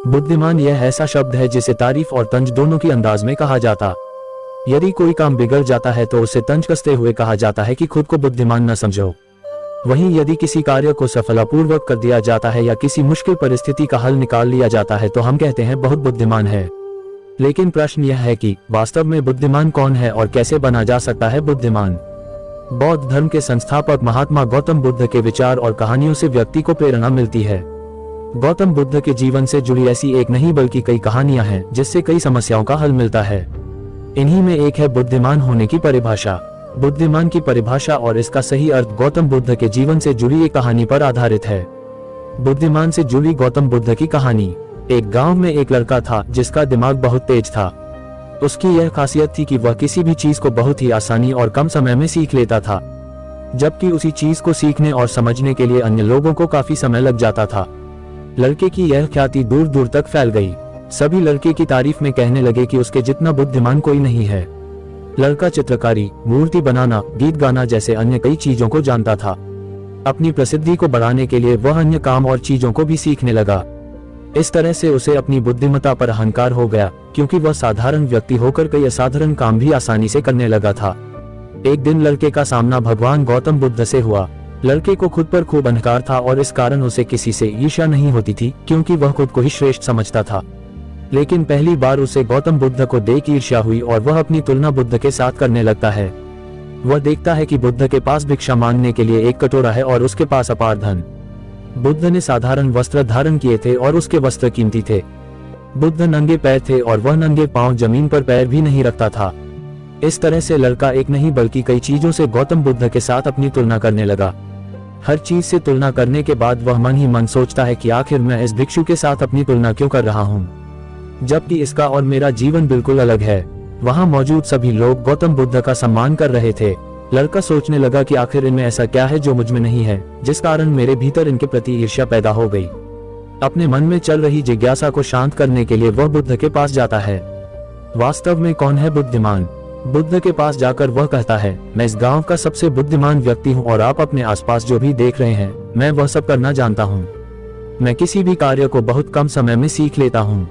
बुद्धिमान यह ऐसा शब्द है जिसे तारीफ और तंज दोनों की अंदाज में कहा जाता। यदि कोई काम बिगड़ जाता है तो उसे तंज कसते हुए कहा जाता है कि खुद को बुद्धिमान न समझो। वहीं यदि किसी कार्य को सफलतापूर्वक कर दिया जाता है या किसी मुश्किल परिस्थिति का हल निकाल लिया जाता है तो हम कहते हैं बहुत बुद्धिमान है। लेकिन प्रश्न यह है कि वास्तव में बुद्धिमान कौन है और कैसे बना जा सकता है बुद्धिमान। बौद्ध धर्म के संस्थापक महात्मा गौतम बुद्ध के विचार और कहानियों से व्यक्ति को प्रेरणा मिलती है। गौतम बुद्ध के जीवन से जुड़ी ऐसी एक नहीं बल्कि कई कहानियां हैं जिससे कई समस्याओं का हल मिलता है। इन्हीं में एक है बुद्धिमान होने की परिभाषा। बुद्धिमान की परिभाषा और इसका सही अर्थ गौतम बुद्ध के जीवन से जुड़ी एक कहानी पर आधारित है। बुद्धिमान से जुड़ी गौतम बुद्ध की कहानी। एक गांव में एक लड़का था जिसका दिमाग बहुत तेज था। उसकी यह खासियत थी कि वह किसी भी चीज को बहुत ही आसानी और कम समय में सीख लेता था, जबकि उसी चीज को सीखने और समझने के लिए अन्य लोगों को काफी समय लग जाता था। लड़के की यह ख्याति दूर दूर तक फैल गई। सभी लड़के की तारीफ में कहने लगे कि उसके जितना बुद्धिमान कोई नहीं है। लड़का चित्रकारी, मूर्ति बनाना, गीत गाना जैसे अन्य कई चीजों को जानता था। अपनी प्रसिद्धि को बढ़ाने के लिए वह अन्य काम और चीजों को भी सीखने लगा। इस तरह से उसे अपनी बुद्धिमत्ता पर अहंकार हो गया, क्योंकि वह साधारण व्यक्ति होकर कई असाधारण काम भी आसानी से करने लगा था। एक दिन लड़के का सामना भगवान गौतम बुद्ध से हुआ। लड़के को खुद पर खूब अहंकार था और इस कारण उसे किसी से ईर्ष्या नहीं होती थी, क्योंकि वह खुद को ही श्रेष्ठ समझता था। लेकिन पहली बार उसे गौतम बुद्ध को देख ईर्ष्या हुई और वह अपनी तुलना बुद्ध के साथ करने लगता है। वह देखता है कि बुद्ध के पास भिक्षा मांगने के लिए एक कटोरा है और उसके पास अपार धन। बुद्ध ने साधारण वस्त्र धारण किए थे और उसके वस्त्र कीमती थे। बुद्ध नंगे पैर थे और वह नंगे पांव जमीन पर पैर भी नहीं रखता था। इस तरह से लड़का एक नहीं बल्कि कई चीजों से गौतम बुद्ध के साथ अपनी तुलना करने लगा। हर चीज से तुलना करने के बाद वह मन ही मन सोचता है कि आखिर मैं इस भिक्षु के साथ अपनी तुलना क्यों कर रहा हूँ, जबकि इसका और मेरा जीवन बिल्कुल अलग है। वहां मौजूद सभी लोग गौतम बुद्ध का सम्मान कर रहे थे। लड़का सोचने लगा कि आखिर इनमें ऐसा क्या है जो मुझ में नहीं है, जिस कारण मेरे भीतर इनके प्रति ईर्ष्या पैदा हो गई। अपने मन में चल रही जिज्ञासा को शांत करने के लिए वह बुद्ध के पास जाता है। वास्तव में कौन है बुद्धिमान? बुद्ध के पास जाकर वह कहता है, मैं इस गांव का सबसे बुद्धिमान व्यक्ति हूँ और आप अपने आसपास जो भी देख रहे हैं मैं वह सब करना जानता हूँ। मैं किसी भी कार्य को बहुत कम समय में सीख लेता हूँ,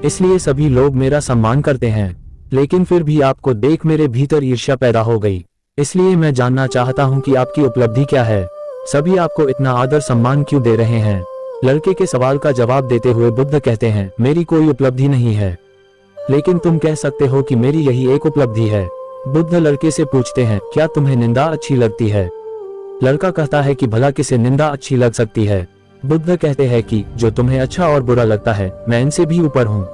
इसलिए सभी लोग मेरा सम्मान करते हैं। लेकिन फिर भी आपको देख मेरे भीतर ईर्ष्या पैदा हो गई, इसलिए मैं जानना चाहता हूं कि आपकी उपलब्धि क्या है। सभी आपको इतना आदर सम्मान क्यों दे रहे हैं? लड़के के सवाल का जवाब देते हुए बुद्ध कहते हैं, मेरी कोई उपलब्धि नहीं है, लेकिन तुम कह सकते हो कि मेरी यही एक उपलब्धि है। बुद्ध लड़के से पूछते हैं, क्या तुम्हें निंदा अच्छी लगती है? लड़का कहता है कि भला किसे निंदा अच्छी लग सकती है? बुद्ध कहते हैं कि जो तुम्हें अच्छा और बुरा लगता है मैं इनसे भी ऊपर हूँ।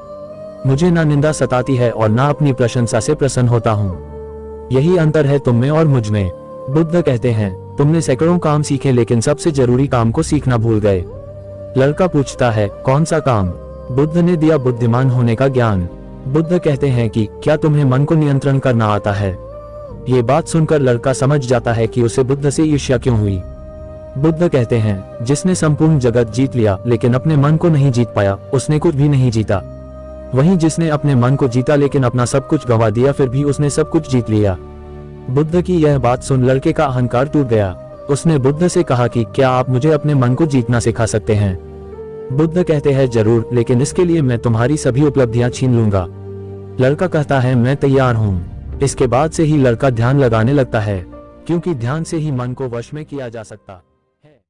मुझे ना निंदा सताती है और ना अपनी प्रशंसा से प्रसन्न होता हूँ। यही अंतर है तुम में और मुझ में। बुद्ध कहते हैं, तुमने सैकड़ों काम सीखे लेकिन सबसे जरूरी काम को सीखना भूल गए। लड़का पूछता है, कौन सा काम? बुद्ध ने दिया बुद्धिमान होने का ज्ञान। बुद्ध कहते हैं कि क्या तुम्हें मन को नियंत्रण करना आता है? ये बात सुनकर लड़का समझ जाता है कि उसे बुद्ध से ईर्ष्या क्यों हुई। बुद्ध कहते हैं, जिसने संपूर्ण जगत जीत लिया लेकिन अपने मन को नहीं जीत पाया उसने कुछ भी नहीं जीता। वहीं जिसने अपने मन को जीता लेकिन अपना सब कुछ गंवा दिया फिर भी उसने सब कुछ जीत लिया। बुद्ध की यह बात सुन लड़के का अहंकार टूट गया। उसने बुद्ध से कहा कि क्या आप मुझे अपने मन को जीतना सिखा सकते हैं? बुद्ध कहते हैं, जरूर, लेकिन इसके लिए मैं तुम्हारी सभी उपलब्धियां छीन लूंगा। लड़का कहता है, मैं तैयार हूँ। इसके बाद से ही लड़का ध्यान लगाने लगता है, क्योंकि ध्यान से ही मन को वश में किया जा सकता।